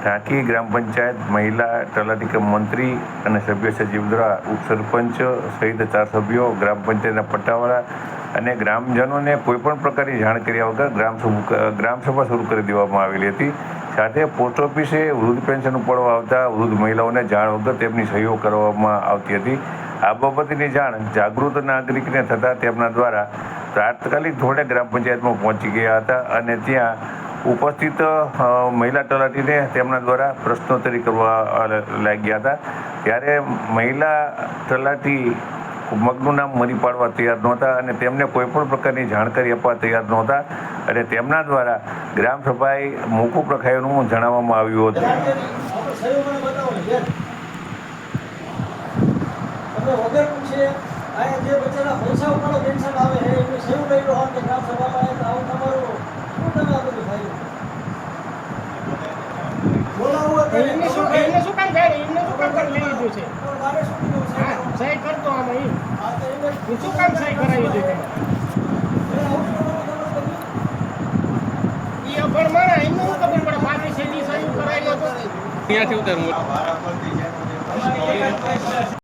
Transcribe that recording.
ઢાંકી ગ્રામ પંચાયત મહિલા તલાટી કમ મંત્રી અને સભ્ય સચિવ દ્વારા ઉપસરપંચ સહિત 4 સભ્યો, ગ્રામ પંચાયતના પટ્ટાવાળા અને ગ્રામજનોને કોઈપણ પ્રકારની જાણ કર્યા વગર ગ્રામસભા શરૂ કરી દેવામાં આવેલી હતી. સાથે પોસ્ટ ઓફિસે વૃદ્ધ પેન્શન ઉપાડવા આવતા વૃદ્ધ મહિલાઓને જાણ વગર તેમની સહીઓ કરવામાં આવતી હતી. આ બાબતની જાણ જાગૃત નાગરિકને થતાં તેમના દ્વારા તાત્કાલિક ધોરણે ગ્રામ પંચાયતમાં પહોંચી ગયા હતા અને ત્યાં ઉપસ્થિત મહિલા તલાટીને તેમના દ્વારા પ્રશ્નોત્તરી કરવા લાગ્યા હતા. ત્યારે મહિલા તલાટી મગનું નામ મરી પાડવા તૈયાર નહોતા અને તેમને કોઈપણ પ્રકારની જાણકારી આપવા તૈયાર નહોતા અને તેમના દ્વારા ગ્રામસભાએ મોકૂફ રખાયાનું જણાવવામાં આવ્યું હતું. ત્યાંથી ઉતાર